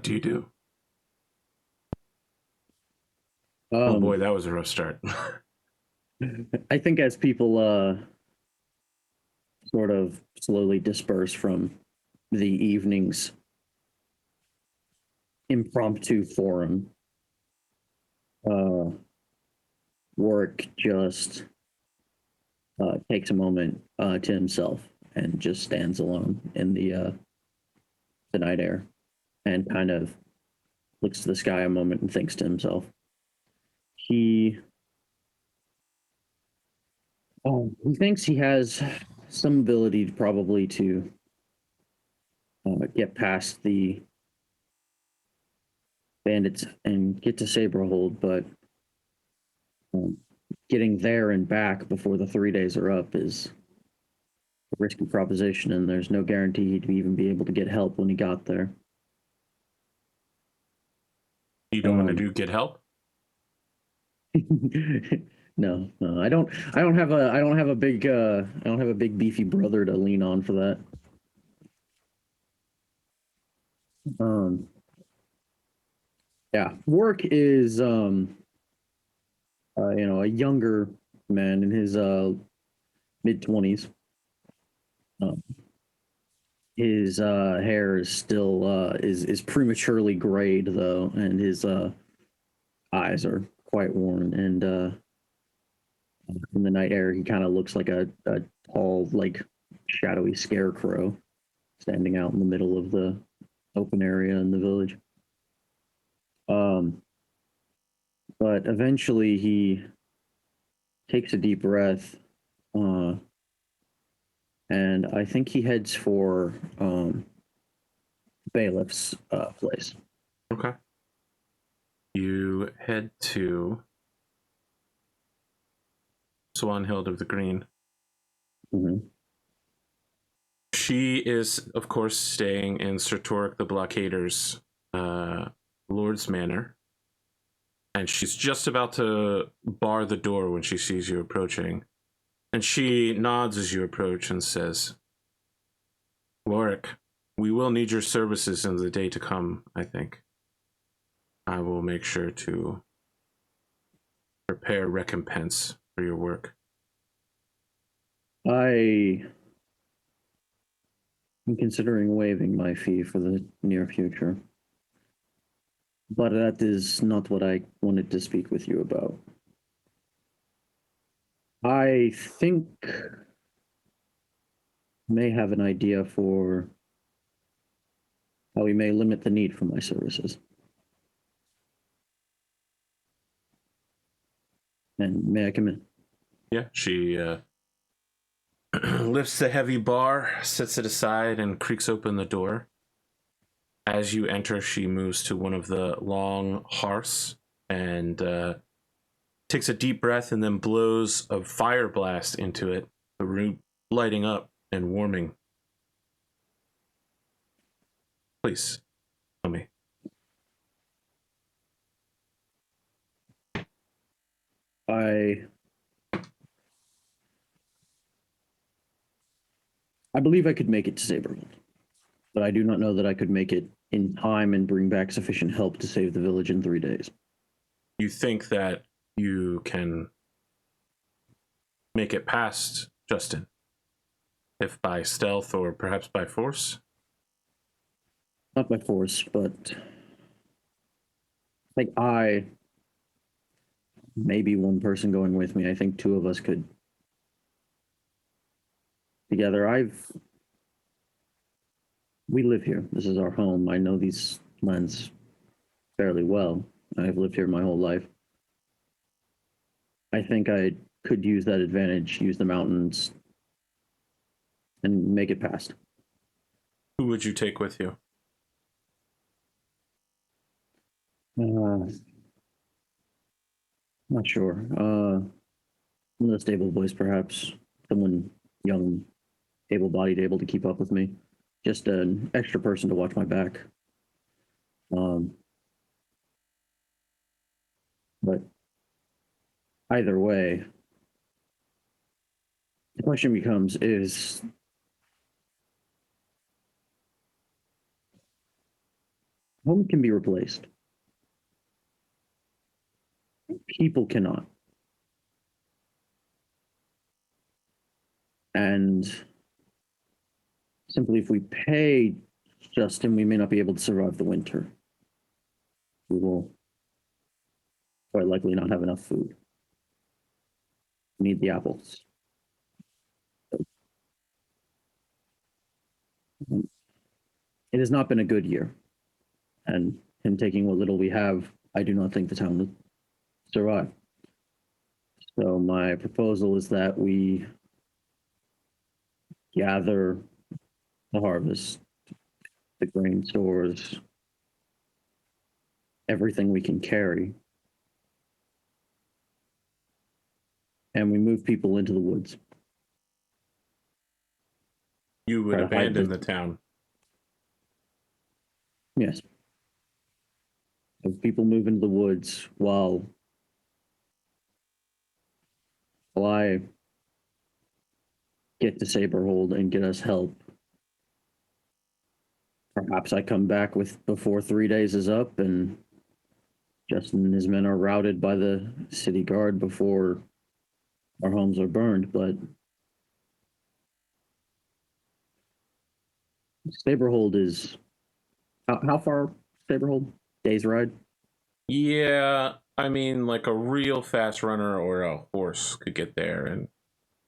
do you do? Oh boy, that was a rough start. I think as people sort of slowly disperse from the evening's impromptu forum, Warwick just takes a moment to himself and just stands alone in the night air and kind of looks to the sky a moment and thinks to himself. He thinks he has some ability to probably to get past the bandits and get to Saberhold, but getting there and back before the 3 days are up is a risky proposition, and there's no guarantee he'd even be able to get help when he got there. You don't want to do get help? No, I don't have a big beefy brother to lean on for that. Yeah, Warwick is a younger man in his mid-20s. His hair is still is prematurely grayed though, and his eyes are quite worn. And in the night air, he kind of looks like a tall, like shadowy scarecrow standing out in the middle of the open area in the village. But eventually he takes a deep breath, and I think he heads for Bailiff's place. Okay. You head to Swanhild of the Green. Mm-hmm. She is, of course, staying in Sir Torek the Blockader's Lord's Manor. And she's just about to bar the door when she sees you approaching. And she nods as you approach and says, Warwick, we will need your services in the day to come, I think. I will make sure to prepare recompense for your work. I am considering waiving my fee for the near future. But that is not what I wanted to speak with you about. I think I may have an idea for how we may limit the need for my services. And may I come in? Yeah, she lifts the heavy bar, sets it aside, and creaks open the door. As you enter, she moves to one of the long hearths and takes a deep breath and then blows a fire blast into it, the room lighting up and warming. Please, tell me. I believe I could make it to Saberhold, but I do not know that I could make it in time and bring back sufficient help to save the village in 3 days. You think that you can make it past Justin? If by stealth or perhaps by force? Not by force, but like maybe one person going with me. I think two of us could together. We live here. This is our home. I know these lands fairly well. I've lived here my whole life. I think I could use that advantage, use the mountains, and make it past. Who would you take with you? Not sure. One of the stable boys, perhaps. Someone young, able-bodied, able to keep up with me. Just an extra person to watch my back. But either way, the question becomes, Home can be replaced. People cannot. And simply, if we pay Justin, we may not be able to survive the winter. We will quite likely not have enough food. We need the apples. It has not been a good year. And him taking what little we have, I do not think the town will survive. So my proposal is that we gather the harvest, the grain stores, everything we can carry, and we move people into the woods. You would Try to hide abandon the town. Yes. If people move into the woods while I get to Saberhold and get us help. Perhaps I come back with before 3 days is up and Justin and his men are routed by the city guard before our homes are burned, but Saberhold is how far Saberhold? Day's ride? Yeah, I mean, like a real fast runner or a horse could get there in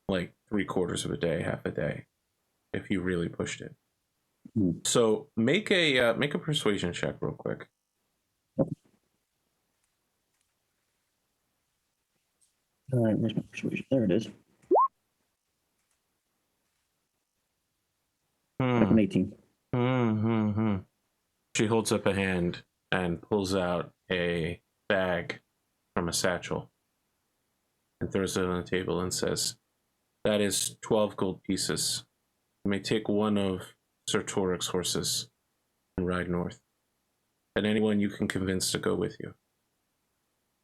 like 3/4 of a day, half a day, if you really pushed it. So make a persuasion check real quick. All right, where's my persuasion? There it is. Like an 18. She holds up a hand and pulls out a bag from a satchel and throws it on the table and says, "That is 12 gold pieces. You may take one of Sir Torik's horses and ride north, and anyone you can convince to go with you.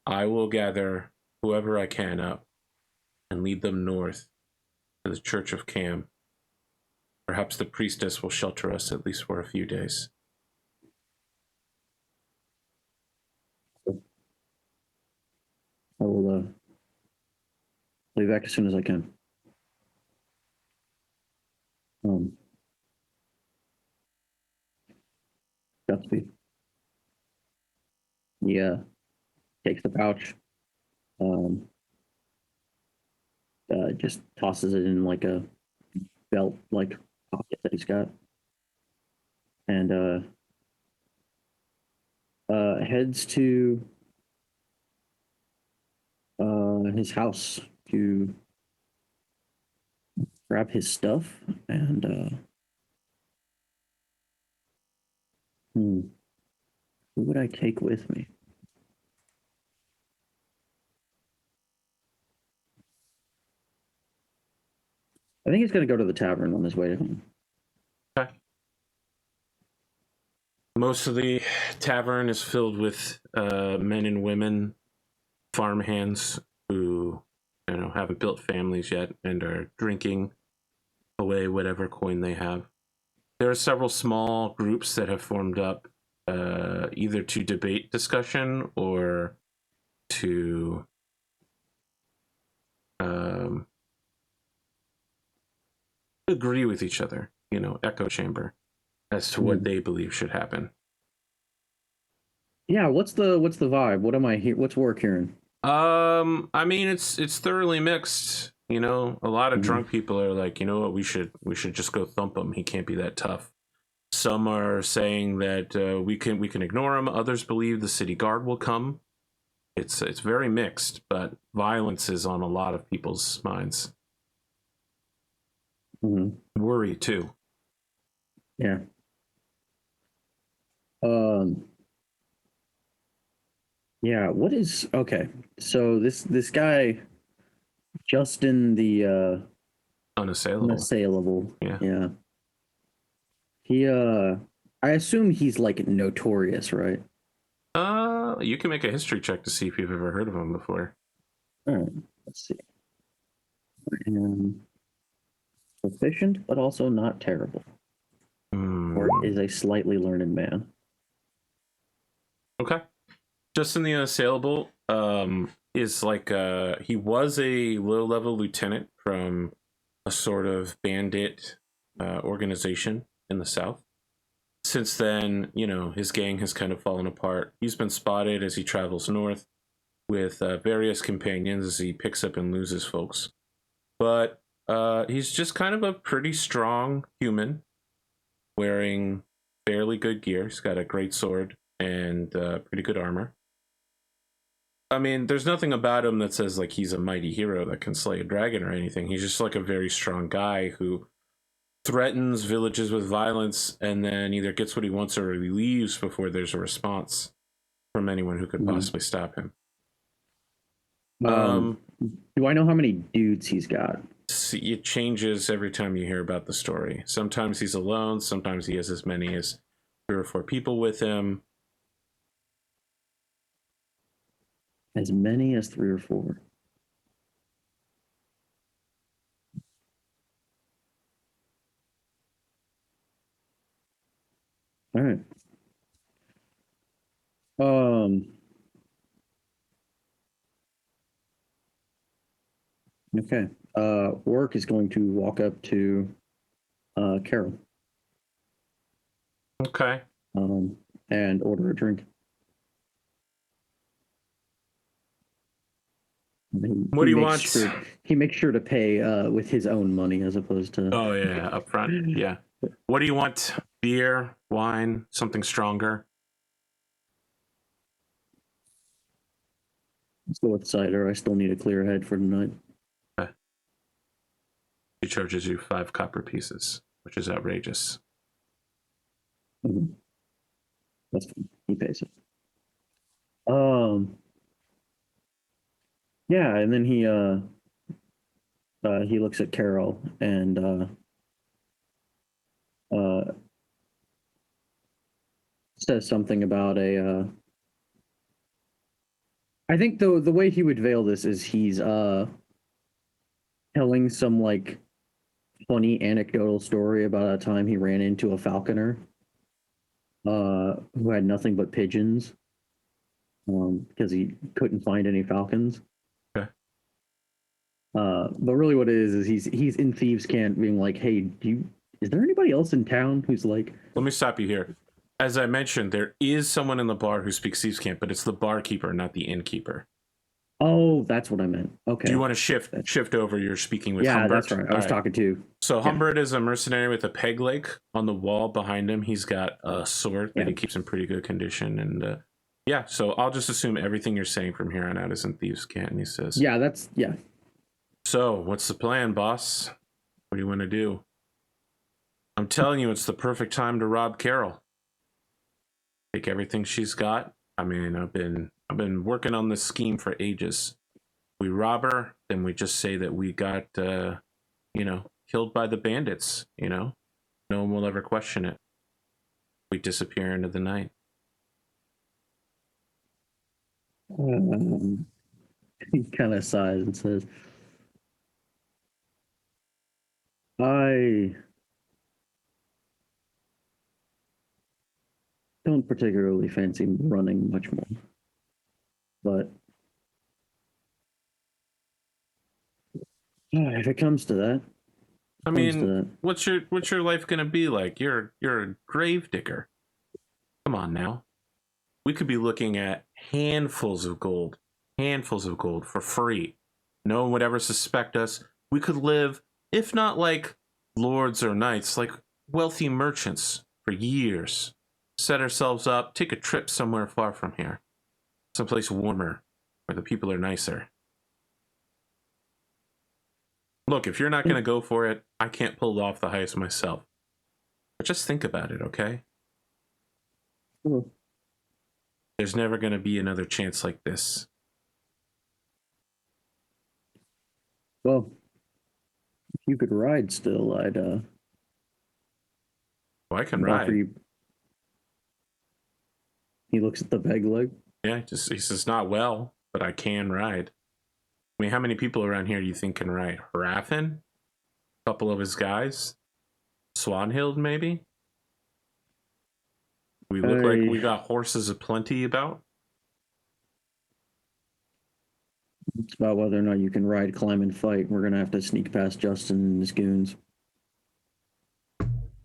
I will gather whoever I can up and lead them north to the Church of Cam. Perhaps the priestess will shelter us at least for a few days." I will be back as soon as I can. Godspeed. Yeah. Takes the pouch. Just tosses it in like a belt like pocket that he's got. And heads to his house to grab his stuff and who would I take with me? I think he's gonna go to the tavern on his way home. Okay. Most of the tavern is filled with men and women, farmhands who, haven't built families yet and are drinking away whatever coin they have. There are several small groups that have formed up, either to debate discussion or to agree with each other. Echo chamber as to what they believe should happen. Yeah, what's the vibe? What am I here? What's work hearing? I mean, it's thoroughly mixed. A lot of drunk people are like, you know what, we should just go thump him. He can't be that tough. Some are saying that we can ignore him. Others believe the city guard will come. It's very mixed, but violence is on a lot of people's minds. Worry too. Yeah. Yeah. What is okay? So this guy, Justin the unassailable. Yeah. He I assume he's like notorious, right? You can make a history check to see if you've ever heard of him before. All right, let's see. Proficient, but also not terrible. Or is a slightly learned man. Okay. Just in the unassailable, is like he was a low level lieutenant from a sort of bandit organization in the south. Since then, you know, his gang has kind of fallen apart. He's been spotted as he travels north with various companions as he picks up and loses folks. But he's just kind of a pretty strong human wearing fairly good gear. He's got a great sword and pretty good armor. I mean, there's nothing about him that says like he's a mighty hero that can slay a dragon or anything. He's just like a very strong guy who threatens villages with violence and then either gets what he wants or he leaves before there's a response from anyone who could possibly stop him. Do I know how many dudes he's got? It changes every time you hear about the story. Sometimes he's alone, sometimes he has as many as 3 or 4 people with him. As many as 3 or 4. All right. Okay. Work is going to walk up to Carol. Okay. And order a drink. What do you want? He makes sure to pay with his own money as opposed to. Oh yeah, up front. Yeah. What do you want? Beer, wine, something stronger? Let's go with cider. I still need a clear head for tonight. Okay. He charges you 5 copper pieces, which is outrageous. Mm-hmm. That's fine. He pays it. Yeah, and then he looks at Carol and says something about a. I think the way he would veil this is he's telling some like funny anecdotal story about a time he ran into a falconer who had nothing but pigeons because he couldn't find any falcons. Okay. But really what it is he's in Thieves' Camp being like, hey, is there anybody else in town who's like... Let me stop you here. As I mentioned, there is someone in the bar who speaks Thieves' Camp, but it's the barkeeper, not the innkeeper. Oh, that's what I meant. Okay. Do you want to shift over? You're speaking with Humbert? Yeah, that's right. I was talking to... So Humbert is a mercenary with a peg leg. On the wall behind him, he's got a sword that he keeps in pretty good condition. And yeah, so I'll just assume everything you're saying from here on out is in Thieves' Camp, he says. Yeah, that's... Yeah. So, what's the plan, boss? What do you want to do? I'm telling you, it's the perfect time to rob Carol. Take everything she's got. I mean, I've been working on this scheme for ages. We rob her, then we just say that we got, killed by the bandits. You know, no one will ever question it. We disappear into the night. He kind of sighs and says, I don't particularly fancy running much more, but if it comes to that, I mean, what's your life gonna be like? You're a grave digger. Come on now. We could be looking at handfuls of gold for free. No one would ever suspect us. We could live, if not like lords or knights, like wealthy merchants for years. Set ourselves up, take a trip somewhere far from here. Someplace warmer, where the people are nicer. Look, if you're not going to go for it, I can't pull off the heist myself. But just think about it, okay? Cool. There's never going to be another chance like this. Well, if you could ride still, I'd I can ride. You... He looks at the peg leg. Yeah, he says, not well, but I can ride. I mean, how many people around here do you think can ride? Raffin? A couple of his guys? Swanhild, maybe? We look like we got horses aplenty about. It's about whether or not you can ride, climb, and fight. We're gonna have to sneak past Justin and his goons.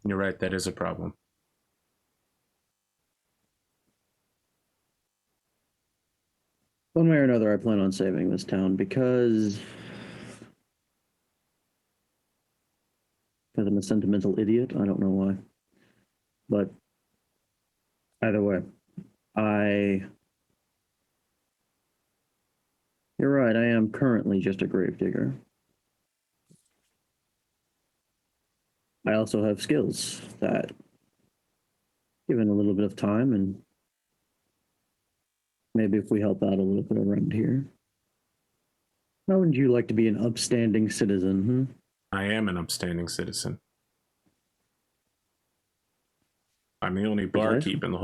You're right, that is a problem. One way or another, I plan on saving this town because I'm a sentimental idiot. I don't know why. But either way, you're right, I am currently just a gravedigger. I also have skills that, given a little bit of time, and maybe if we help out a little bit around here. How would you like to be an upstanding citizen? I am an upstanding citizen. I'm the only barkeep in the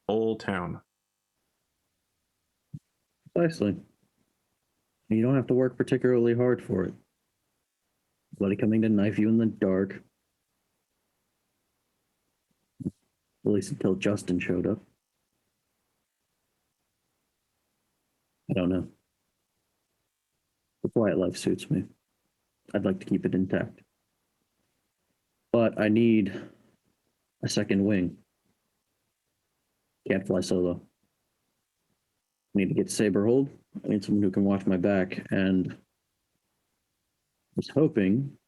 whole town. Precisely. You don't have to work particularly hard for it. Somebody coming to knife you in the dark. At least until Justin showed up. I don't know. The quiet life suits me. I'd like to keep it intact. But I need a second wing. Can't fly solo. I need to get Saberhold. I need someone who can watch my back, and I was hoping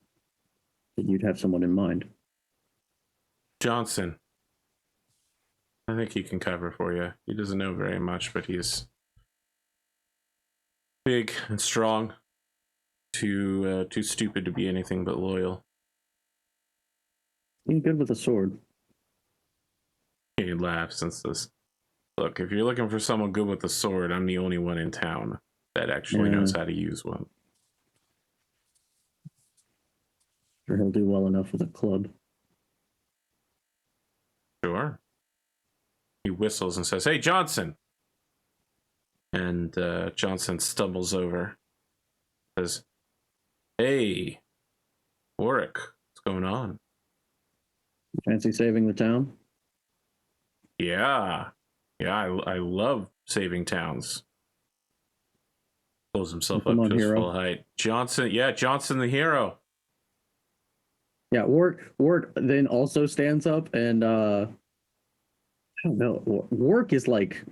that you'd have someone in mind. Johnson. I think he can cover for you. He doesn't know very much, but he's big and strong. Too stupid to be anything but loyal. He's good with a sword. He laughs and says, "Look, if you're looking for someone good with a sword, I'm the only one in town that actually knows how to use one." Sure, he'll do well enough with a club. Sure. He whistles and says, "Hey, Johnson." And Johnson stumbles over. Says, "Hey, Warwick, what's going on?" Fancy saving the town? Yeah, I love saving towns. Pulls himself up to his full height. Johnson the hero. Yeah, Warwick then also stands up, and I don't know. Warwick is like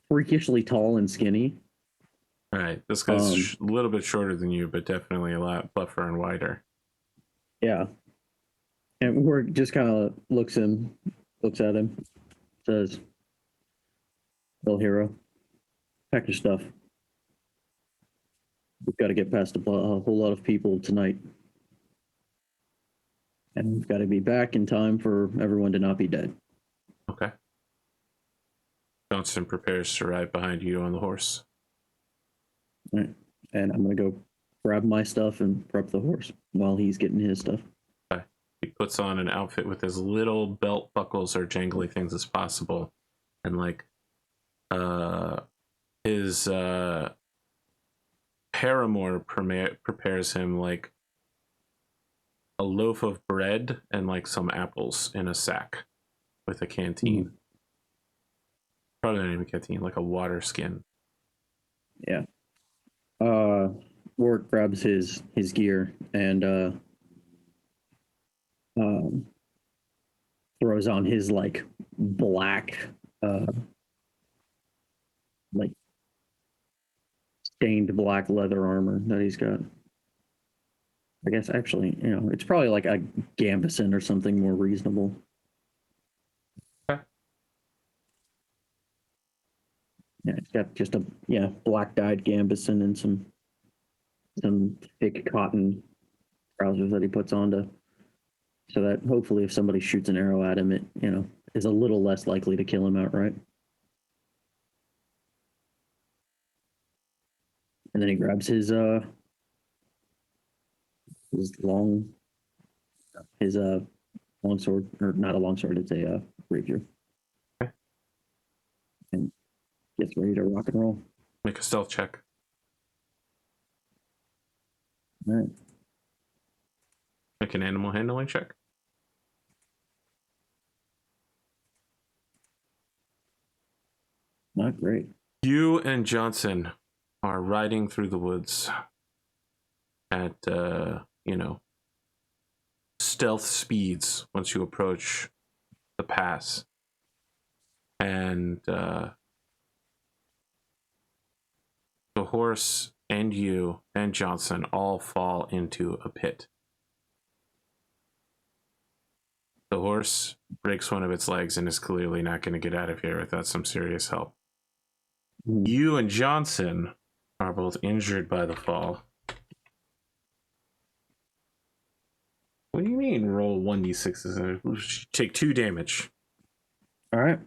freakishly tall and skinny. All right, this guy's a little bit shorter than you, but definitely a lot buffer and wider. Yeah, and Warwick just kind of looks at him, says, "Well, hero, pack your stuff. We've got to get past a whole lot of people tonight, and we've got to be back in time for everyone to not be dead." Okay. Johnson prepares to ride behind you on the horse. All right. And I'm gonna go grab my stuff and prep the horse while he's getting his stuff. Okay. He puts on an outfit with as little belt buckles or jangly things as possible, and like his paramour prepares him like a loaf of bread and like some apples in a sack with a canteen. Probably not even a canteen, like a water skin. Yeah. Warwick grabs his gear and throws on his like black like stained black leather armor that he's got. I guess actually, it's probably like a gambeson or something more reasonable. Okay. Yeah, it's got just a black dyed gambeson and some thick cotton trousers that he puts on so that hopefully if somebody shoots an arrow at him, it is a little less likely to kill him outright. And then he grabs his long sword, or not a long sword, it's a rapier. Okay. And gets ready to rock and roll. Make a stealth check. All right. Make an animal handling check. Not great. You and Johnson are riding through the woods at, stealth speeds once you approach the pass. And the horse and you and Johnson all fall into a pit. The horse breaks one of its legs and is clearly not going to get out of here without some serious help. You and Johnson are both injured by the fall. What do you mean roll 1d6s? Take 2 damage. All right.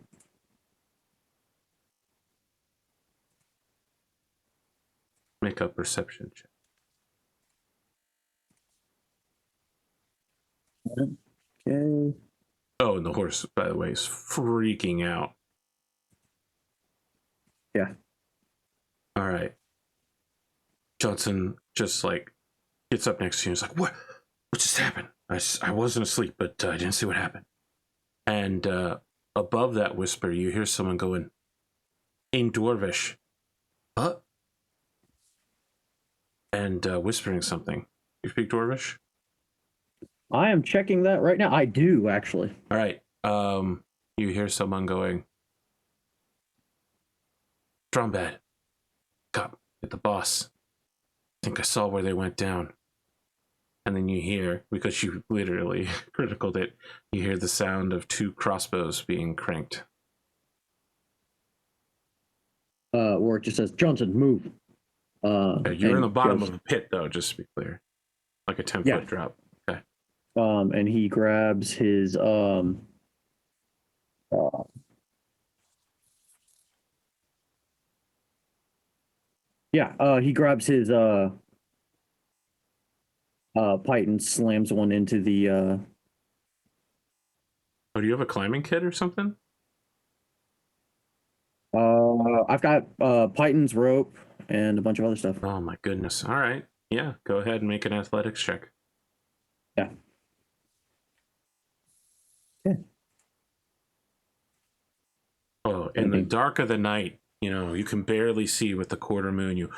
Make a perception check. Okay. Oh, and the horse, by the way, is freaking out. Yeah. All right. Johnson just gets up next to you and is like, What just happened? I wasn't asleep, but I didn't see what happened. And above that whisper, you hear someone going, in Dwarvish. What? And whispering something. You speak Dwarvish? I am checking that right now. I do, actually. All right. You hear someone going, Drombad, cop, get the boss. I think I saw where they went down. And then you hear, because you literally criticaled it, you hear the sound of 2 crossbows being cranked. Warwick just says, Johnson, move. You're in the bottom of the pit, though, just to be clear. Like a 10-foot drop. Okay. And he grabs his he grabs his pipe and slams one into the Oh, do you have a climbing kit or something? I've got Python's rope and a bunch of other stuff. Oh my goodness. All right. Yeah, go ahead and make an athletics check. Yeah. Oh, in the dark of the night, you can barely see with the quarter moon. You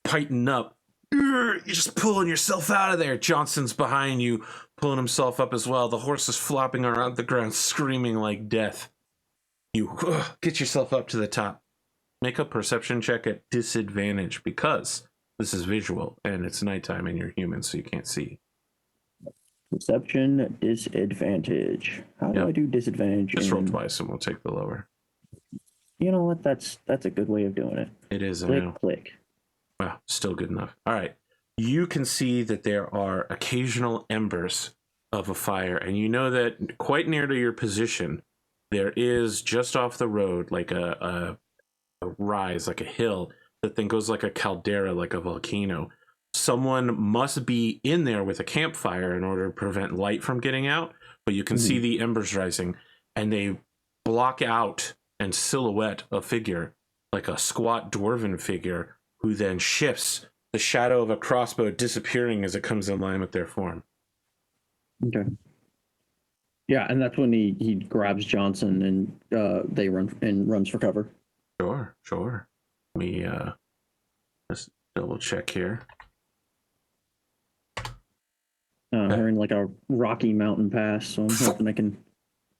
tighten up. You're just pulling yourself out of there. Johnson's behind you, pulling himself up as well. The horse is flopping around the ground, screaming like death. You get yourself up to the top. Make a perception check at disadvantage because this is visual and it's nighttime and you're human, so you can't see. Perception disadvantage. How do I do disadvantage? Just roll twice and we'll take the lower. You know what? That's a good way of doing it. It is. Click. Wow, still good enough. All right. You can see that there are occasional embers of a fire, and you know that quite near to your position, there is just off the road, like a rise, like a hill that then goes like a caldera, like a volcano. Someone must be in there with a campfire in order to prevent light from getting out, but you can see the embers rising, and they block out and silhouette a figure, like a squat dwarven figure, who then shifts, the shadow of a crossbow disappearing as it comes in line with their form. Okay. Yeah, and that's when he grabs Johnson and they runs for cover. Sure. Let me just double check here. We're in like a rocky mountain pass, so I'm hoping I can.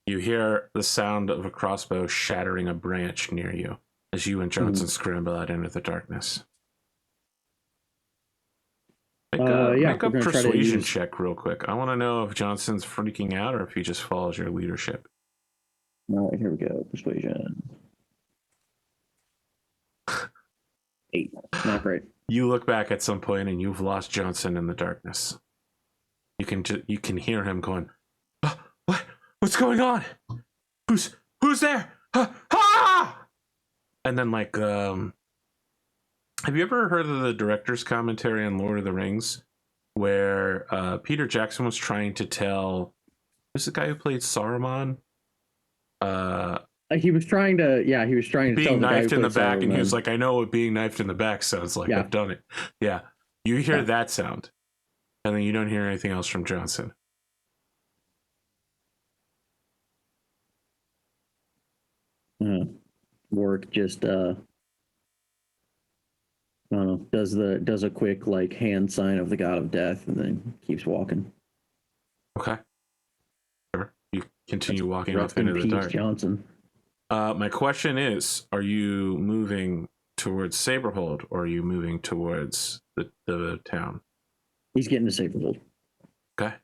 You hear the sound of a crossbow shattering a branch near you as you and Johnson scramble out into the darkness. Make a persuasion check real quick. I want to know if Johnson's freaking out or if he just follows your leadership. All right, here we go. Persuasion. 8. Not great. You look back at some point and you've lost Johnson in the darkness. You can hear him going, What's going on? Who's there? And then have you ever heard of the director's commentary on Lord of the Rings, where Peter Jackson was trying to tell, who's the guy who played Saruman? He was trying to being tell knifed in the back, Saruman. and he was like, I know what being knifed in the back sounds like. I've done it. Yeah. You hear that sound, and then you don't hear anything else from Johnson. work just I don't know, does a quick like hand sign of the god of death and then keeps walking. Okay. Sure. You continue walking Rest off into in the peace, dark. Johnson. My question is, are you moving towards Saberhold or are you moving towards the town? He's getting to Saberhold. Okay.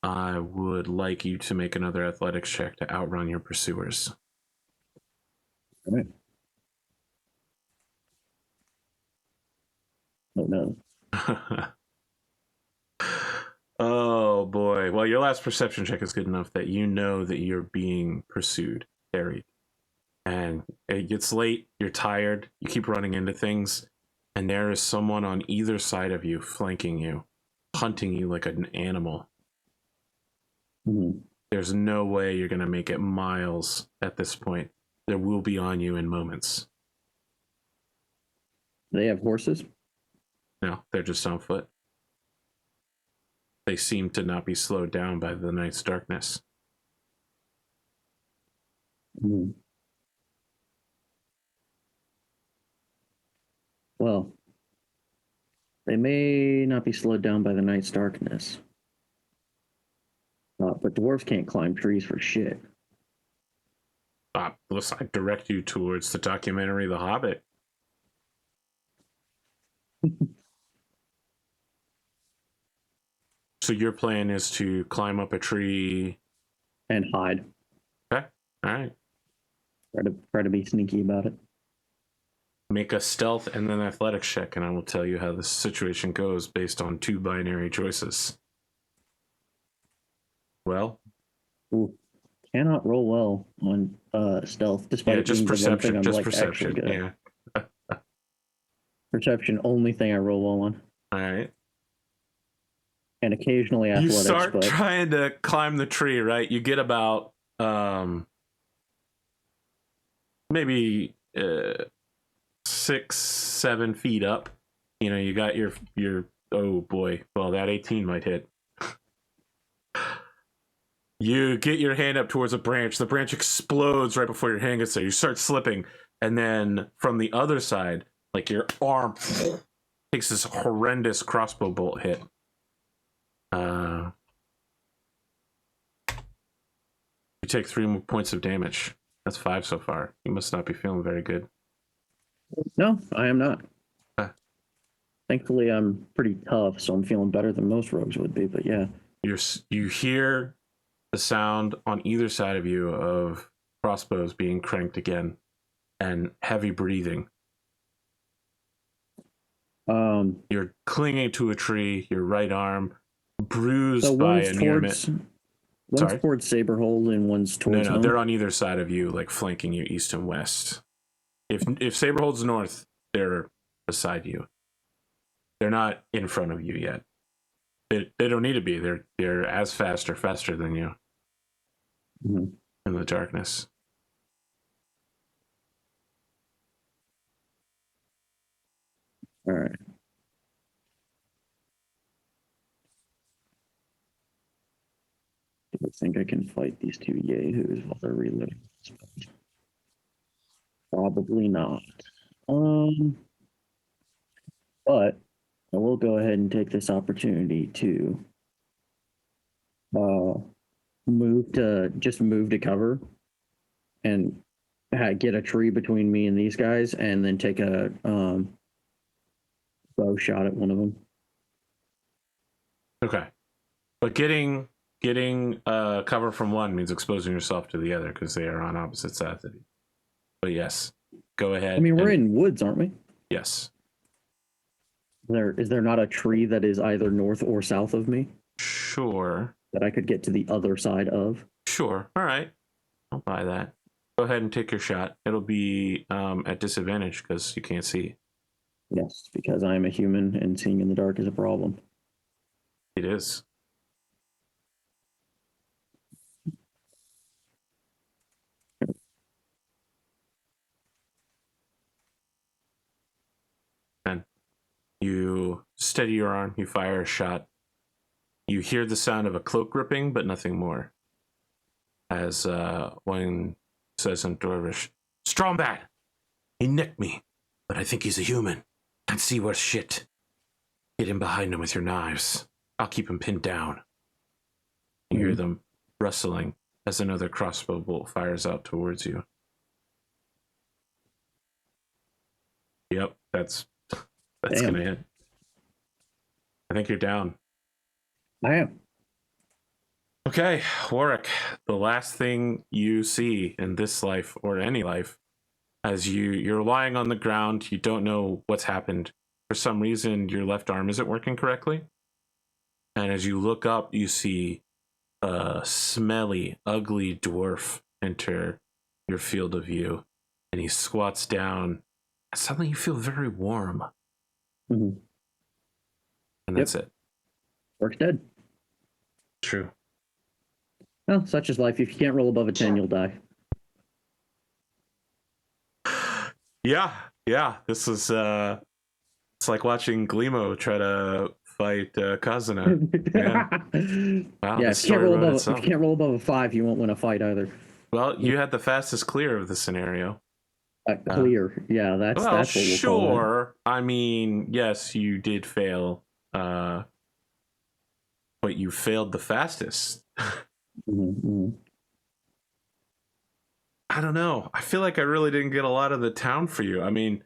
I would like you to make another athletics check to outrun your pursuers. All right. Oh no. Oh boy. Well, your last perception check is good enough that you know that you're being pursued, carried. And it gets late, you're tired, you keep running into things, and there is someone on either side of you flanking you, hunting you like an animal. Mm-hmm. There's no way you're going to make it miles at this point. There will be on you in moments. They have horses? No, they're just on foot. They seem to not be slowed down by the night's darkness. Mm-hmm. Well, they may not be slowed down by the night's darkness. But dwarves can't climb trees for shit. Listen, I direct you towards the documentary The Hobbit. So your plan is to climb up a tree And hide. Okay. All right. Try to be sneaky about it. Make a stealth and then athletics check, and I will tell you how the situation goes based on two binary choices. Well, Ooh, cannot roll well on stealth, despite just being the one thing perception. I'm Just like perception. actually good. Yeah. Perception, only thing I roll well on, All right. and occasionally You athletics. start But trying to climb the tree, right? You get about maybe 6-7 feet up. You know, you got your oh boy. Well, that 18 might hit. You get your hand up towards a branch. The branch explodes right before your hand gets there. You start slipping, and then from the other side, like your arm takes this horrendous crossbow bolt hit. You take 3 more points of damage. That's 5 so far. You must not be feeling very good. no, I am not. Huh. Thankfully, I'm pretty tough, so I'm feeling better than most rogues would be. But yeah, You hear the sound on either side of you of crossbows being cranked again, and heavy breathing. You're clinging to a tree. Your right arm bruised so by one's a near miss. one's towards Saberhold and one's towards No, home. they're on either side of you, like flanking you east and west. If Saberhold's north, they're beside you. They're not in front of you yet. They don't need to be. They're as fast or faster than you Mm-hmm. in the darkness. All right. I think I can fight these two yahoos while they're reloading. Probably not. But I will go ahead and take this opportunity to move to cover and get a tree between me and these guys, and then take a bow shot at one of them. Okay, but getting cover from one means exposing yourself to the other because they are on opposite sides of you. But yes, go ahead. I mean, we're in woods, aren't we? Yes. Is there not a tree that is either north or south of me Sure. that I could get to the other side of? Sure. All right. I'll buy that. Go ahead and take your shot. It'll be at disadvantage because you can't see. Yes, because I am a human and seeing in the dark is a problem. It is. And you steady your arm, you fire a shot. You hear the sound of a cloak ripping, but nothing more. As one says in Dwarvish, Strombat! He nicked me, but I think he's a human. Can't see worth shit. Get in behind him with your knives. I'll keep him pinned down. You hear them rustling as another crossbow bolt fires out towards you. Yep, that's gonna hit. I think you're down. I am. Okay, Warwick, the last thing you see in this life or any life, as you're lying on the ground, you don't know what's happened. For some reason, your left arm isn't working correctly. And as you look up, you see a smelly, ugly dwarf enter your field of view. And he squats down. And suddenly you feel very warm. Mm-hmm. And that's it. Orc's dead. True. Well, such is life. If you can't roll above a 10, you'll die. Yeah. This is it's like watching Glimo try to fight Kazuna. Yeah. Wow, Yeah, if you can't roll above a 5, you won't win a fight either. Well, you had the fastest clear of the scenario. Clear. Yeah, that's what we'll sure. call it. I mean, yes, you did fail, but you failed the fastest. Mm-hmm. I don't know. I feel like I really didn't get a lot of the town for you. I mean,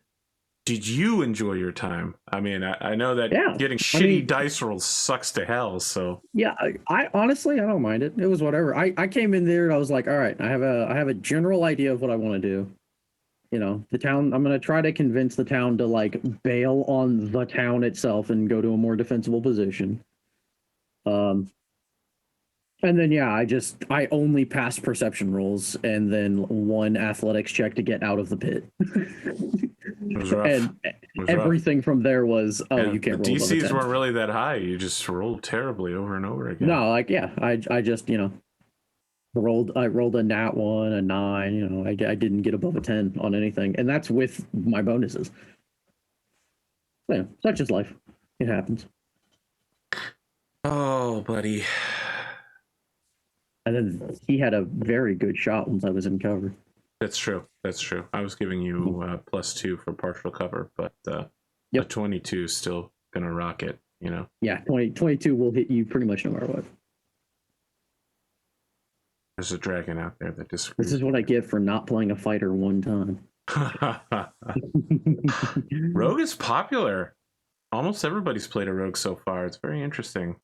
did you enjoy your time? I mean, I know that getting shitty dice rolls sucks to hell. So yeah, I honestly I don't mind it. It was whatever. I came in there and I was like, all right, I have a general idea of what I want to do. You know, the town. I'm gonna try to convince the town to like bail on the town itself and go to a more defensible position. And then I only passed perception rolls and then one athletics check to get out of the pit. It was rough. And everything from there was you can't roll. The DCs weren't really that high. You just rolled terribly over and over again. No, I just rolled a nat 1, a 9. I didn't get above a 10 on anything, and that's with my bonuses. Yeah, such is life. It happens. Oh, buddy. And then he had a very good shot once I was in cover. That's true. I was giving you +2 for partial cover, but a 22 is still gonna rock it. Yeah, 22 will hit you pretty much no matter what. There's a dragon out there that disagrees. This is what I get for not playing a fighter one time. Rogue is popular. Almost everybody's played a rogue so far. It's very interesting.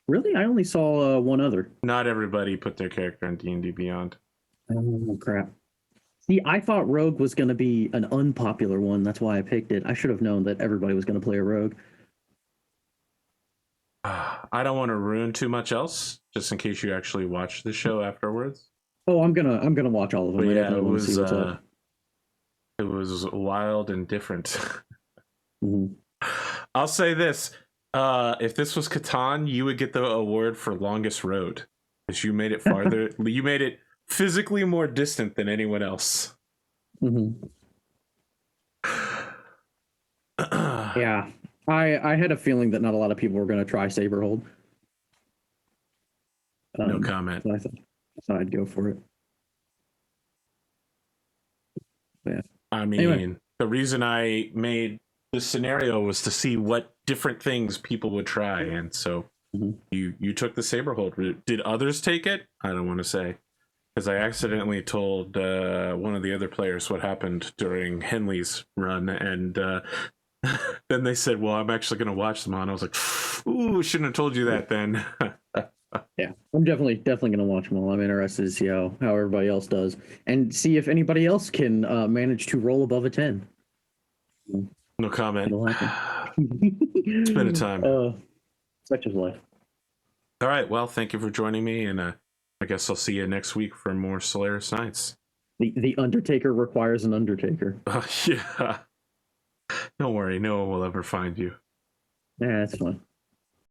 Really? I only saw one other. Not everybody put their character on D&D Beyond. Oh, crap. See, I thought rogue was going to be an unpopular one. That's why I picked it. I should have known that everybody was going to play a rogue. I don't want to ruin too much else, just in case you actually watch the show afterwards. Oh, I'm gonna watch all of them. But yeah, it was wild and different. Mm-hmm. I'll say this: if this was Catan, you would get the award for longest road, because you made it farther. You made it physically more distant than anyone else. Mm-hmm. Yeah. I had a feeling that not a lot of people were going to try Saberhold. No comment. So I thought I'd go for it. Yeah. I mean, The reason I made this scenario was to see what different things people would try, and so you took the Saberhold route. Did others take it? I don't want to say, because I accidentally told one of the other players what happened during Henley's run, and then they said, well, I'm actually going to watch them on. I was like, ooh, shouldn't have told you that then. Yeah, I'm definitely going to watch them all. I'm interested to see how everybody else does and see if anybody else can manage to roll above a 10. No comment. It's been a time. Such is life. All right, well, thank you for joining me, and I guess I'll see you next week for more Solaris Nights. The Undertaker requires an Undertaker. Yeah. Don't worry, no one will ever find you. Yeah, that's fine.